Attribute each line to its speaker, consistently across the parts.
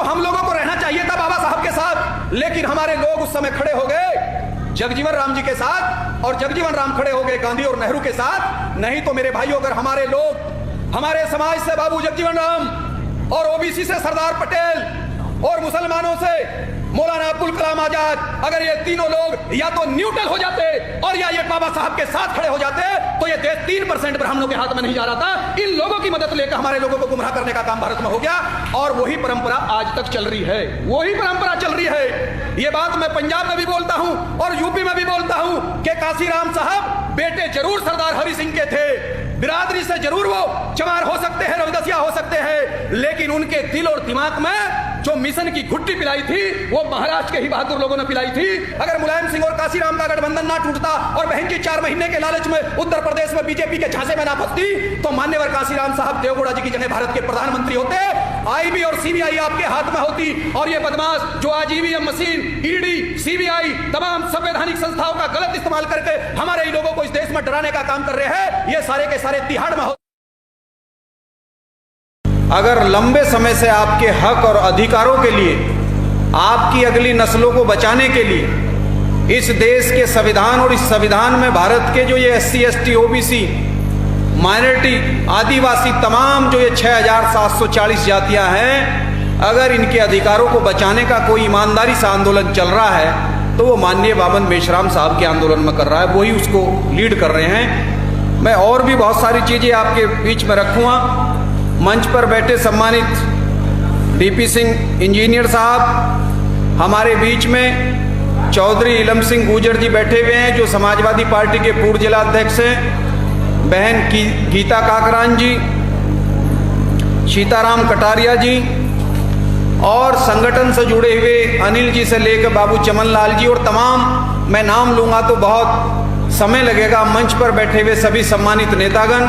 Speaker 1: हम लोगों को रहना चाहिए था बाबा साहब के साथ, लेकिन हमारे लोग उस समय खड़े हो गए जगजीवन राम जी के साथ, और जगजीवन राम खड़े हो गए गांधी और नेहरू के साथ। नहीं तो मेरे भाइयों, अगर हमारे लोग, हमारे समाज से बाबू जगजीवन राम, और ओबीसी से सरदार पटेल, और मुसलमानों से मौलाना अब्दुल कलाम आजाद, अगर ये तीनों लोग या तो न्यूट्रल हो जाते और या ये बाबा साहब के साथ खड़े हो जाते, तो ये देश 3% ब्राह्मणों के हाथ में नहीं जा रहा था। इन लोगों की मदद लेकर हमारे लोगों को गुमराह करने का काम भारत में हो गया, और वही परंपरा आज तक चल रही है, वही परंपरा चल रही है। ये बात मैं पंजाब में भी बोलता हूं और यूपी में भी बोलता हूं कि काशीराम साहब बेटे जरूर सरदार हरि सिंह के थे, बिरादरी से जरूर वो चमार हो सकते हैं, रविदसिया हो सकते हैं, लेकिन उनके दिल और दिमाग में जो मिशन की घुट्टी पिलाई थी वो महाराष्ट्र के ही बहादुर लोगों ने पिलाई थी। अगर मुलायम सिंह और काशीराम का गठबंधन ना टूटता और बहन की 4 महीने के लालच में उत्तर प्रदेश में बीजेपी के झांसे में ना फंसती, तो मान्यवर काशीराम साहब देवगौड़ा जी की जगह भारत के प्रधानमंत्री होते, आईबी और सीबीआई आपके हाथ में होती, और ये बदमाश जो आज ईवीएम मशीन, ईडी, सीबीआई, तमाम संवैधानिक संस्थाओं का गलत इस्तेमाल करके हमारे ही लोगों को इस देश में डराने का काम कर रहे हैं, ये सारे के सारे तिहाड़ में। अगर लंबे समय से आपके हक और अधिकारों के लिए, आपकी अगली नस्लों को बचाने के लिए इस देश के संविधान और इस संविधान में भारत के जो ये SC, ST, OBC, माइनॉरिटी, आदिवासी, तमाम जो ये 6740 जातियां हैं, अगर इनके अधिकारों को बचाने का कोई ईमानदारी से आंदोलन चल रहा है तो वो माननीय बाबन मेश्राम साहब के आंदोलन में कर रहा है, वही उसको लीड कर रहे हैं। मैं और भी बहुत सारी चीज़ें आपके बीच में रखूँगा। मंच पर बैठे सम्मानित DP सिंह इंजीनियर साहब, हमारे बीच में चौधरी इलम सिंह गुर्जर जी बैठे हुए हैं जो समाजवादी पार्टी के पूर्व जिला अध्यक्ष हैं, बहन गीता काकरान जी, सीताराम कटारिया जी, और संगठन से जुड़े हुए अनिल जी से लेकर बाबू चमन लाल जी, और तमाम मैं नाम लूँगा तो बहुत समय लगेगा। मंच पर बैठे हुए सभी सम्मानित नेतागण,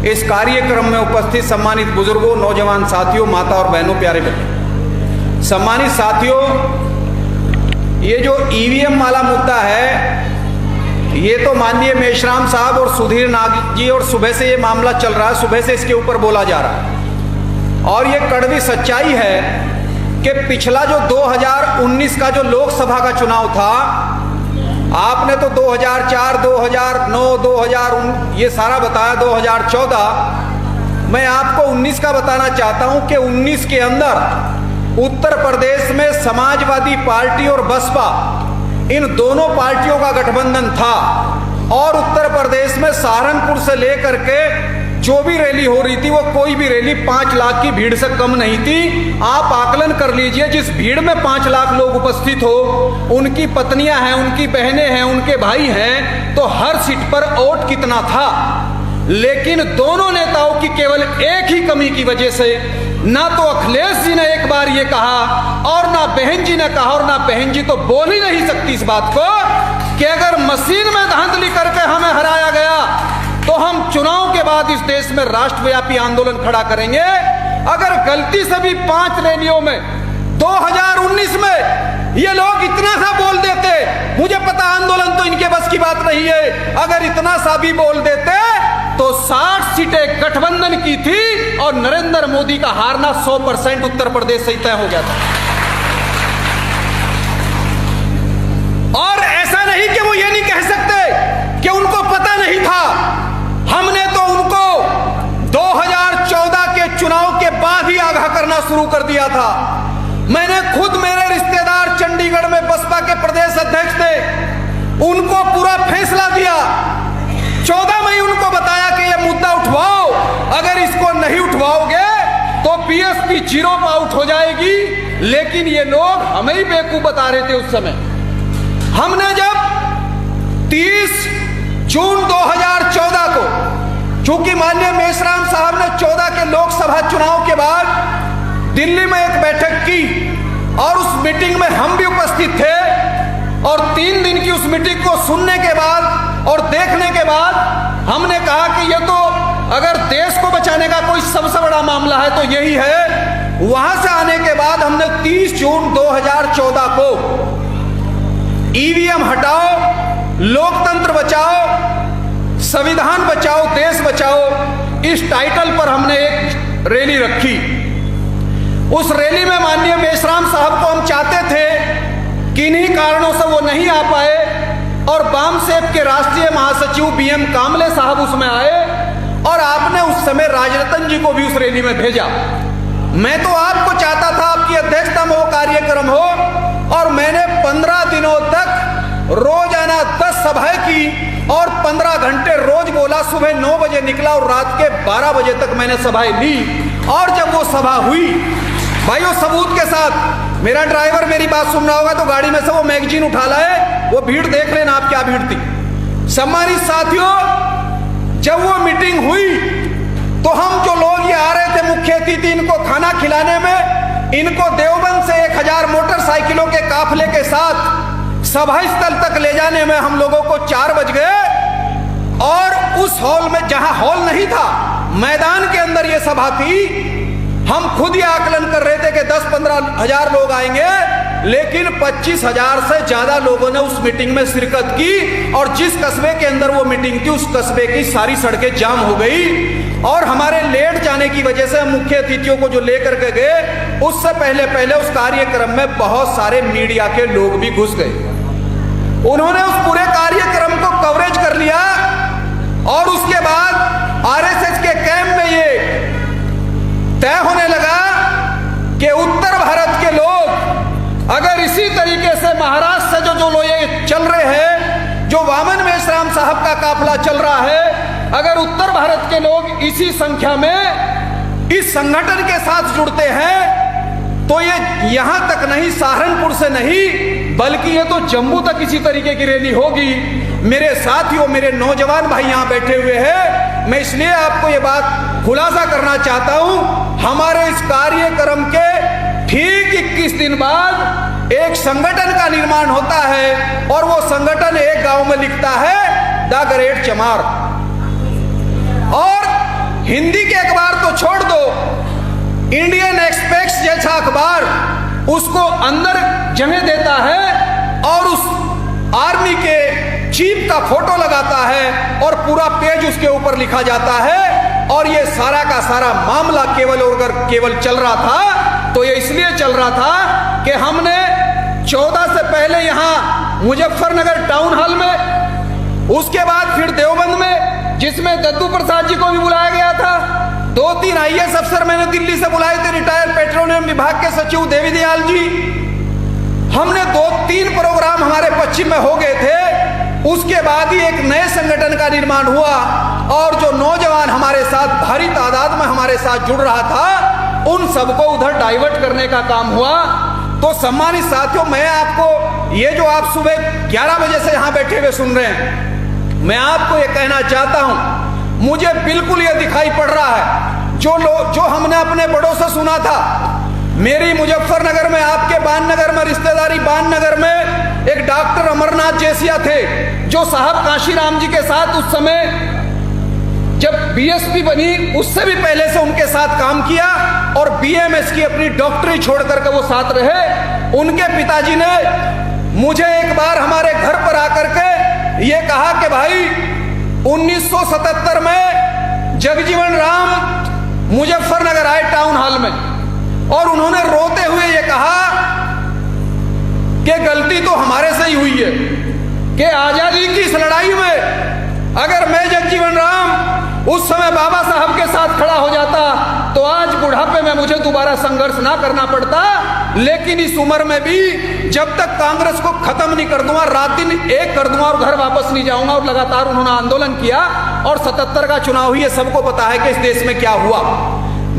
Speaker 1: इस कार्यक्रम में उपस्थित सम्मानित बुजुर्गों, नौजवान साथियों, माता और बहनों, प्यारे बच्चों, सम्मानित साथियों, ये जो ईवीएम वाला मुद्दा है, ये तो माननीय मेश्राम साहब और सुधीर नाग जी, और सुबह से ये मामला चल रहा है, सुबह से इसके ऊपर बोला जा रहा है, और ये कड़वी सच्चाई है कि पिछला जो 2019 का जो लोकसभा का चुनाव था, आपने तो 2004, 2009, 2000 ये सारा बताया, 2014, मैं आपको 19 का बताना चाहता हूं कि 19 के अंदर उत्तर प्रदेश में समाजवादी पार्टी और बसपा, इन दोनों पार्टियों का गठबंधन था, और उत्तर प्रदेश में सहारनपुर से लेकर के जो भी रैली हो रही थी, वो कोई भी रैली 5 लाख की भीड़ से कम नहीं थी। आप आकलन कर लीजिए, जिस भीड़ में 5 लाख लोग उपस्थित हो, उनकी पत्नियां हैं, उनकी बहनें हैं, उनके भाई हैं, तो हर सीट पर वोट कितना था। लेकिन दोनों नेताओं की केवल एक ही कमी की वजह से, ना तो अखिलेश जी ने एक बार ये कहा, और ना बहन जी ने कहा, और ना बहन जी तो बोल ही नहीं सकती इस बात को कि अगर मशीन में धांधली करके हमें हराया गया तो हम चुनाव के बाद इस देश में राष्ट्रव्यापी आंदोलन खड़ा करेंगे। अगर गलती से भी 5 रैलियों में 2019 में ये लोग इतना सा बोल देते, मुझे पता आंदोलन तो इनके बस की बात नहीं है, अगर इतना सा भी बोल देते तो 60 सीटें गठबंधन की थी और नरेंद्र मोदी का हारना 100% उत्तर प्रदेश से तय हो गया था। और ऐसा नहीं कि वो ये नहीं कह सकते कि उनको पता नहीं था, हमने तो उनको 2014 के चुनाव के बाद ही आगाह करना शुरू कर दिया था। मैंने खुद, मेरे रिश्तेदार चंडीगढ़ में बसपा के प्रदेश अध्यक्ष थे, उनको पूरा फैसला दिया, 14 मई उनको बताया कि ये मुद्दा उठवाओ, अगर इसको नहीं उठवाओगे तो बीएसपी 0 पर आउट हो जाएगी। लेकिन ये लोग हमें ही बेवकूफ बता रहे थे उस समय। हमने जब 30 जून 2014 को, चूंकि माननीय मेश्राम साहब ने 14 के लोकसभा चुनाव के बाद दिल्ली में एक बैठक की, और उस मीटिंग में हम भी उपस्थित थे, और 3 दिन की उस मीटिंग को सुनने के बाद और देखने के बाद हमने कहा कि ये तो अगर देश को बचाने का कोई सबसे बड़ा मामला है तो यही है। वहां से आने के बाद हमने 30 जून 2014 को ईवीएम हटाओ, लोकतंत्र बचाओ, संविधान बचाओ, देश बचाओ, इस टाइटल पर हमने एक रैली रखी। उस रैली में माननीय मेश्राम साहब को हम चाहते थे, किन्हीं कारणों से वो नहीं आ पाए और वामसेप के राष्ट्रीय महासचिव बीएम कामले साहब उसमें आए और आपने उस समय राजरतन जी को भी उस रैली में भेजा। मैं तो आपको चाहता था आपकी अध्यक्षता में वो कार्यक्रम हो और मैंने 15 दिनों तक रोजाना 10 सभाएं की और 15 घंटे रोज बोला। सुबह 9 बजे निकला और रात के 12 बजे तक मैंने सभाएं ली। और जब वो सभा हुई भाइयों सबूत के साथ, मेरा ड्राइवर मेरी बात सुन रहा होगा तो गाड़ी में से वो मैगजीन उठा लाए, वो भीड़ देख लेना आप क्या भीड़ थी। सम्मानित साथियों, जब वो मीटिंग हुई तो हम जो लोग ये आ रहे थे मुख्य अतिथि इनको खाना खिलाने में, इनको देवबंद से 1000 मोटरसाइकिलों के काफले के साथ सभा स्थल तक ले जाने में हम लोगों को 4 बज गए। और उस हॉल में, जहां हॉल नहीं था, मैदान के अंदर ये सभा थी, हम खुद ये आकलन कर रहे थे कि 10-15 हजार लोग आएंगे, लेकिन 25,000 से ज्यादा लोगों ने उस मीटिंग में शिरकत की। और जिस कस्बे के अंदर वो मीटिंग थी उस कस्बे की सारी सड़कें जाम हो गई। और हमारे लेट जाने की वजह से मुख्य अतिथियों को जो लेकर के गए, उससे पहले उस कार्यक्रम में बहुत सारे मीडिया के लोग भी घुस गए। उन्होंने उस पूरे कार्यक्रम को कवरेज कर लिया और उसके बाद आरएसएस के कैंप में ये तय होने लगा कि उत्तर भारत के लोग अगर इसी तरीके से महाराष्ट्र से जो लोग ये चल रहे हैं, जो वामन मेश्राम साहब का काफिला चल रहा है, अगर उत्तर भारत के लोग इसी संख्या में इस संगठन के साथ जुड़ते हैं तो ये यहां तक नहीं, सहारनपुर से नहीं, बल्कि ये तो जम्मू तक इसी तरीके की रैली होगी। मेरे साथियों, मेरे नौजवान भाई यहां बैठे हुए हैं, मैं इसलिए आपको ये बात खुलासा करना चाहता हूं। हमारे इस कार्यक्रम के ठीक 21 दिन बाद एक संगठन का निर्माण होता है और वो संगठन एक गांव में लिखता है द ग्रेट चमार। और हिंदी के अखबार तो छोड़ दो, इंडियन एक्सप्रेस जैसा अखबार उसको अंदर जगह देता है और उस आर्मी के चीफ का फोटो लगाता है और पूरा पेज उसके ऊपर लिखा जाता है। और ये सारा का सारा मामला केवल चल रहा था तो ये इसलिए चल रहा था कि हमने 14 से पहले यहां मुजफ्फरनगर टाउन हॉल में, उसके बाद फिर देवबंद में, जिसमें दद्दू प्रसाद जी को भी बुलाया गया था, 2-3 आईएएस अफसर मैंने दिल्ली से बुलाए थे, रिटायर्ड पेट्रोलियम विभाग के सचिव देवी दयाल जी। हमने 2-3 प्रोग्राम हमारे पश्चिम में हो गए थे। उसके बाद ही एक नए संगठन का निर्माण हुआ और जो नौजवान हमारे साथ भारी तादाद में हमारे साथ जुड़ रहा था, उन सबको उधर डाइवर्ट करने का काम हुआ। तो सम्मानित साथियों, मैं आपको ये जो आप सुबह 11 बजे से यहां बैठे हुए सुन रहे हैं, मैं आपको ये कहना चाहता हूं, मुझे बिल्कुल ये दिखाई पड़ रहा है जो हमने अपने बड़ों से सुना था। मेरी मुजफ्फरनगर में, आपके बाननगर में रिश्तेदारी, बाननगर में एक डॉक्टर अमरनाथ जैसिया थे जो साहब काशीराम जी के साथ उस समय जब बीएसपी बनी उससे भी पहले से उनके साथ काम किया और बीएमएस की अपनी डॉक्टरी छोड़ करके वो साथ रहे। उनके पिताजी ने मुझे एक बार हमारे घर पर आकर के ये कहा कि भाई 1977 में जगजीवन राम मुजफ्फरनगर आए टाउन हॉल में और उन्होंने रोते हुए ये कहा कि गलती तो हमारे से ही हुई है कि आजादी की इस लड़ाई में अगर मैं जगजीवन राम उस समय बाबा साहब के साथ खड़ा हो जाता तो आज बुढ़ापे में मुझे दोबारा संघर्ष ना करना पड़ता, लेकिन इस उम्र में भी जब तक कांग्रेस को खत्म नहीं कर दूंगा, रात दिन एक कर दूंगा और घर वापस नहीं जाऊंगा। और लगातार उन्होंने आंदोलन किया और 77 का चुनाव हुई, ये सबको पता है कि इस देश में क्या हुआ।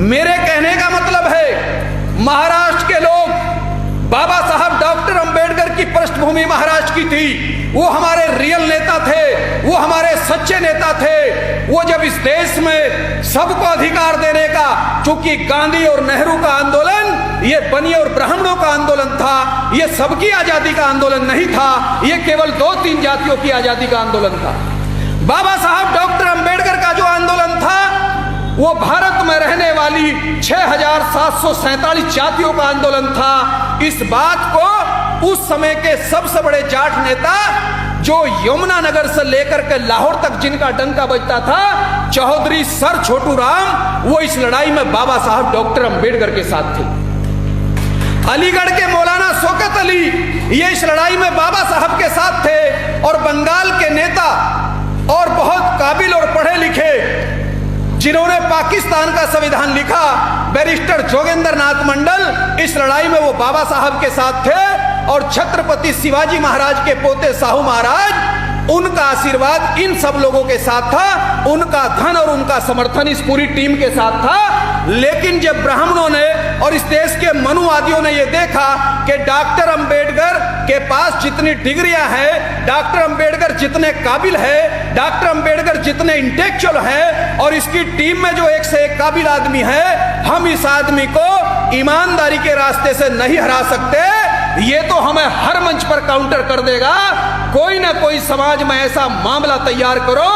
Speaker 1: मेरे कहने का मतलब है, महाराष्ट्र के लोग, बाबा साहब डॉक्टर अंबेडकर की पृष्ठभूमि महाराष्ट्र की थी, वो हमारे रियल नेता थे, वो हमारे सच्चे नेता थे। वो जब इस देश में सबको अधिकार देने का, चूंकि गांधी और नेहरू का आंदोलन ये बनिए और ब्राह्मणों का आंदोलन था, ये सबकी आजादी का आंदोलन नहीं था, ये केवल 2-3 जातियों की आजादी का आंदोलन था। बाबा साहब डॉक्टर अंबेडकर का जो आंदोलन था वो भारत में रहने वाली 6,747 जातियों का आंदोलन था। इस बात को उस समय के सबसे बड़े जाट नेता जो यमुनानगर से लेकर के लाहौर तक जिनका डंका बजता था, चौधरी सर छोटू राम, वो इस लड़ाई में बाबा साहब डॉक्टर अंबेडकर के साथ थे। अलीगढ़ के मौलाना शौकत अली ये इस लड़ाई में बाबा साहब के साथ थे, और बंगाल के नेता और बहुत काबिल और पढ़े लिखे जिन्होंने पाकिस्तान का संविधान लिखा, बैरिस्टर जोगेंद्र नाथ मंडल, इस लड़ाई में वो बाबा साहब के साथ थे। और छत्रपति शिवाजी महाराज के पोते साहू महाराज, उनका आशीर्वाद इन सब लोगों के साथ था, उनका धन और उनका समर्थन इस पूरी टीम के साथ था। लेकिन जब ब्राह्मणों ने और इस देश के मनुवादियों ने यह देखा कि डॉक्टर अंबेडकर के पास जितनी डिग्रियां हैं, डॉक्टर अंबेडकर जितने काबिल है, डॉक्टर अंबेडकर जितने इंटेलेक्चुअल हैं, और इसकी टीम में जो एक से एक काबिल आदमी है, हम इस आदमी को ईमानदारी के रास्ते से नहीं हरा सकते, ये तो हमें हर मंच पर काउंटर कर देगा। कोई ना कोई समाज में ऐसा मामला तैयार करो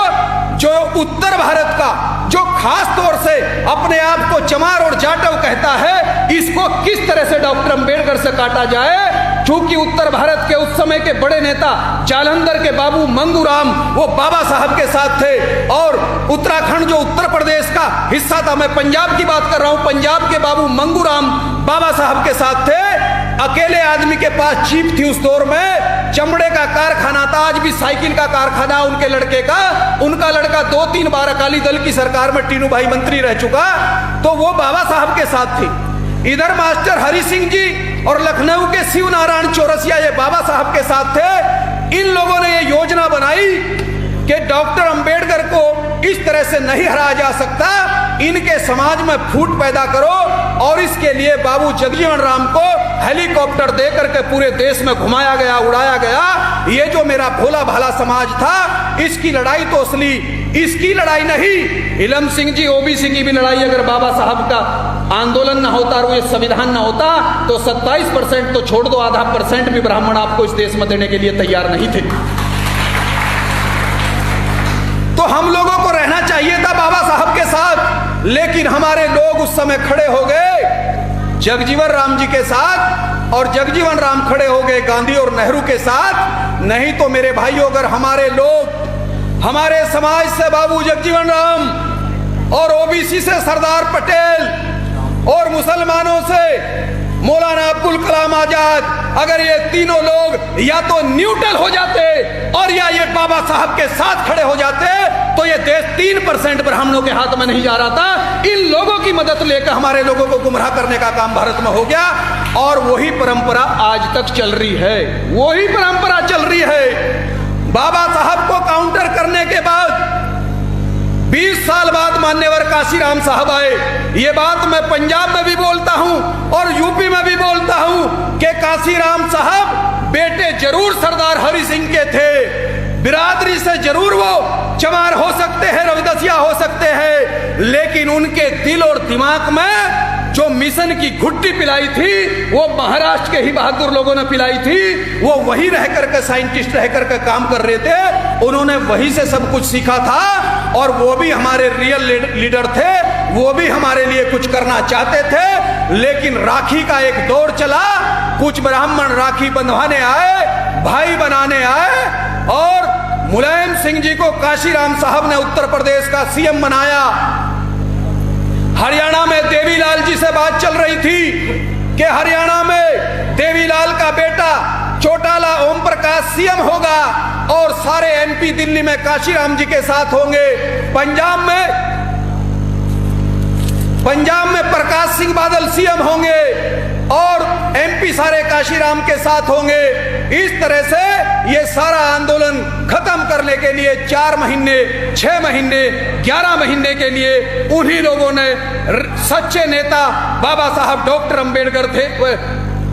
Speaker 1: जो उत्तर भारत का, जो खास तौर से अपने आप को चमार और जाटव कहता है, इसको किस तरह से डॉक्टर अंबेडकर से काटा जाए। क्योंकि उत्तर भारत के उस समय के बड़े नेता जालंधर के बाबू मंगूराम वो बाबा साहब के साथ थे, और उत्तराखंड जो उत्तर प्रदेश का हिस्सा था, मैं पंजाब की बात कर रहा हूं, पंजाब के बाबू मंगूराम बाबा साहब के साथ थे। अकेले आदमी के पास जीप थी उस दौर में, चमड़े का कारखाना था, आज भी साइकिल का कारखाना उनके लड़के का, उनका लड़का 2-3 बार अकाली दल की सरकार में टीनू भाई मंत्री रह चुका, तो वो बाबा साहब के साथ थी। इधर मास्टर हरि सिंह जी और लखनऊ के शिव नारायण चौरसिया ये बाबा साहब के साथ थे। इन लोगों ने ये योजना बनाई कि डॉक्टर अंबेडकर को इस तरह से नहीं हराया जा सकता, इनके समाज में फूट पैदा करो, और इसके लिए बाबू जगजीवन राम को हेलीकॉप्टर देकर के पूरे देश में घुमाया गया, उड़ाया गया। ये जो मेरा भोला भाला समाज था, इसकी लड़ाई तो असली इसकी लड़ाई नहीं, इलम सिंह जी ओबीसी की भी लड़ाई, अगर बाबा साहब का आंदोलन ना होता और वो संविधान ना होता तो 27% तो छोड़ दो, आधा % भी ब्राह्मण आपको इस देश में देने के लिए तैयार नहीं थे। तो हम लोगों को रहना चाहिए था बाबा साहब के साथ, लेकिन हमारे लोग उस समय खड़े हो गए जगजीवन राम जी के साथ, और जगजीवन राम खड़े हो गए गांधी और नेहरू के साथ। नहीं तो मेरे भाइयों, अगर हमारे लोग, हमारे समाज से बाबू जगजीवन राम, और ओबीसी से सरदार पटेल, और मुसलमानों से मौलाना अब्दुल कलाम आजाद, अगर ये तीनों लोग या तो न्यूट्रल हो जाते और या ये बाबा साहब के साथ खड़े हो जाते, तो ये देश 3% ब्राह्मणों के हाथ में नहीं जा रहा था। इन लोगों की मदद लेकर हमारे लोगों को गुमराह करने का काम भारत में हो गया, और वही परंपरा आज तक चल रही है, वही परंपरा चल रही है। बाबा साहब को काउंटर करने के बाद 20 साल बाद मान्यवर काशीराम साहब आए। ये बात मैं पंजाब में भी बोलता हूं और यूपी में भी बोलता हूं कि काशीराम साहब बेटे जरूर सरदार हरि सिंह के थे, बिरादरी से जरूर वो चमार हो सकते हैं, रविदसिया हो सकते हैं, लेकिन उनके दिल और दिमाग में जो मिशन की घुट्टी पिलाई थी वो महाराष्ट्र के ही बहादुर लोगों ने पिलाई थी। वो वही रह करके साइंटिस्ट रह करके काम कर रहे थे, उन्होंने वही से सब कुछ सीखा था, और वो भी हमारे रियल लीडर थे, वो भी हमारे लिए कुछ करना चाहते थे। लेकिन राखी का एक दौर चला, कुछ ब्राह्मण राखी बंधवाने आए, भाई बनाने आए, और मुलायम सिंह जी को काशीराम साहब ने उत्तर प्रदेश का सीएम बनाया। हरियाणा में देवीलाल जी से बात चल रही थी कि हरियाणा में देवीलाल का बेटा चौटाला ओम प्रकाश सीएम होगा, और सारे एमपी दिल्ली में काशीराम जी के साथ होंगे। पंजाब में प्रकाश सिंह बादल सीएम होंगे, और एमपी सारे काशीराम के साथ होंगे। इस तरह से ये सारा आंदोलन खत्म करने के लिए 4 महीने, 6 महीने, 11 महीने के लिए उन्हीं लोगों ने, सच्चे नेता बाबा साहब डॉक्टर अंबेडकर थे,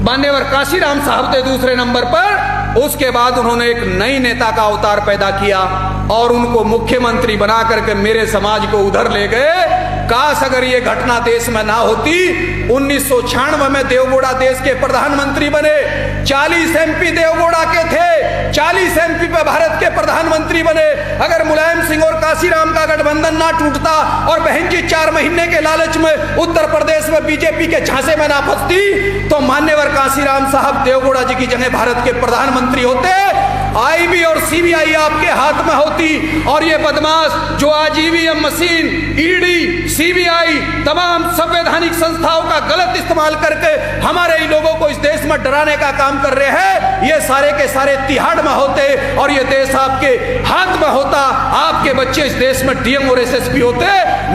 Speaker 1: मान्यवर काशीराम साहब थे दूसरे नंबर पर। उसके बाद उन्होंने एक नई नेता का अवतार पैदा किया और उनको मुख्यमंत्री बना करके मेरे समाज को उधर ले गए। काश अगर ये घटना देश में ना होती। 1996 में देवगौड़ा देश के प्रधानमंत्री बने, 40 एमपी देवगौड़ा के थे, 40 एमपी पे भारत के प्रधानमंत्री बने। अगर मुलायम सिंह और काशीराम का गठबंधन ना टूटता और बहन जी 4 महीने के लालच में उत्तर प्रदेश में बीजेपी के झांसे में ना फंसती, तो मान्यवर काशीराम साहब देवगौड़ा जी की जगह भारत के प्रधानमंत्री होते। आईबी और सीबीआई आपके हाथ में होती और ये बदमाश जो आज ईवीएम मशीन, ईडी, सीबीआई, तमाम संवैधानिक संस्थाओं का गलत इस्तेमाल करके हमारे ही लोगों को इस देश में डराने का काम कर रहे हैं, ये सारे के सारे तिहाड़ में होते और ये देश आपके हाथ में होता, आपके बच्चे इस देश में डीएम और एसएसपी होते।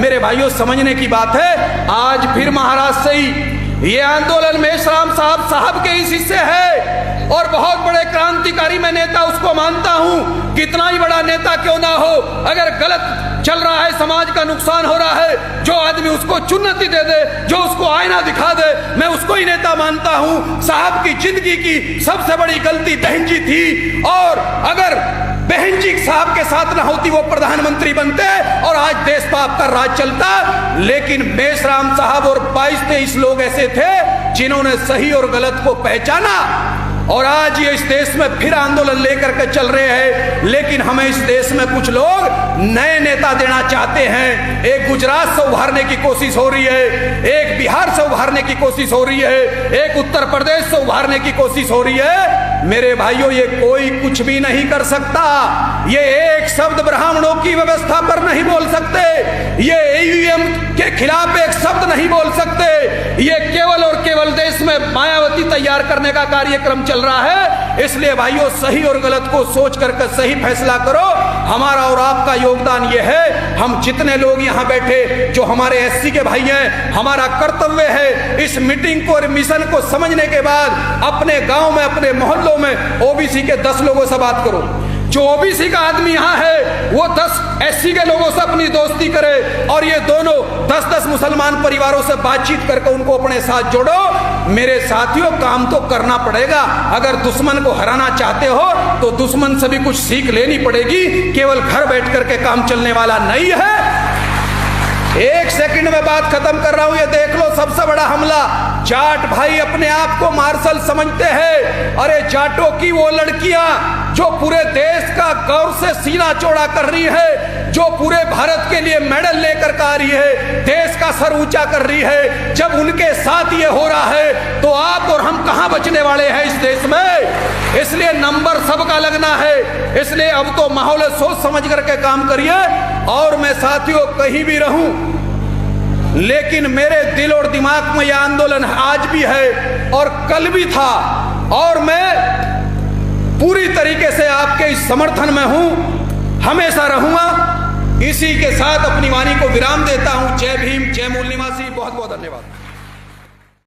Speaker 1: मेरे भाइयों, समझने की बात है, आज फिर महाराष्ट्र से ही ये आंदोलन मेश्राम साहब के इस हिस्से है और बहुत बड़े क्रांतिकारी मैं नेता उसको मानता हूं, कितना ही बड़ा नेता क्यों ना हो, अगर गलत चल रहा है, समाज का नुकसान हो रहा है, जो आदमी उसको चुन्नती दे दे, जो उसको आईना दिखा दे, मैं उसको ही नेता मानता हूं। साहब की जिंदगी की सबसे बड़ी गलती बहन जी थी और अगर बहन जी साहब के साथ ना होती वो प्रधानमंत्री बनते और आज देश पर आपका राज चलता। लेकिन मेश्राम साहब और 22-23 लोग ऐसे थे जिन्होंने सही और गलत को पहचाना और आज ये इस देश में फिर आंदोलन लेकर के चल रहे हैं। लेकिन हमें इस देश में कुछ लोग नए नेता देना चाहते हैं। एक गुजरात से उभारने की कोशिश हो रही है, एक बिहार से उभारने की कोशिश हो रही है, एक उत्तर प्रदेश से उभारने की कोशिश हो रही है। मेरे भाइयों, ये कोई कुछ भी नहीं कर सकता। ये एक शब्द ब्राह्मणों की व्यवस्था पर नहीं बोल सकते, ये ईवीएम के खिलाफ एक शब्द नहीं बोल सकते। ये केवल और केवल देश में मायावती तैयार करने का कार्यक्रम चल रहा है। इसलिए भाइयों, सही और गलत को सोच करके सही फैसला करो। हमारा और आपका योगदान ये है, हम जितने लोग यहाँ बैठे जो हमारे एससी के भाई हैं, हमारा कर्तव्य है इस मीटिंग को और मिशन को समझने के बाद अपने गांव में, अपने मोहल्लों में ओबीसी के 10 लोगों से बात करो। जो ओबीसी का आदमी यहाँ है वो 10 एससी के लोगों से अपनी दोस्ती करे और ये दोनों 10-10 मुसलमान परिवारों से बातचीत करके उनको अपने साथ जोड़ो। मेरे साथियों, काम तो करना पड़ेगा। अगर दुश्मन को हराना चाहते हो तो दुश्मन से भी कुछ सीख लेनी पड़ेगी, केवल घर बैठ करके काम चलने वाला नहीं है। एक सेकंड में बात खत्म कर रहा हूं, ये देख लो सबसे बड़ा हमला। जाट भाई अपने आप को मार्शल समझते हैं। अरे जाटों की वो लड़कियां जो पूरे देश का गौरव से सीना चौड़ा कर रही है, जो पूरे भारत के लिए मेडल लेकर आ रही है, देश का सर ऊंचा कर रही है, जब उनके साथ ये हो रहा है तो आप और हम कहां बचने वाले हैं इस देश में। इसलिए नंबर सबका लगना है। इसलिए अब तो माहौल सोच समझ करके काम करिए। और मैं साथियों कहीं भी रहूं, लेकिन मेरे दिल और दिमाग में यह आंदोलन आज भी है और कल भी था और मैं पूरी तरीके से आपके इस समर्थन में हूं, हमेशा रहूंगा। इसी के साथ अपनी वाणी को विराम देता हूं। जय भीम, जय मूल निवासी। बहुत बहुत धन्यवाद।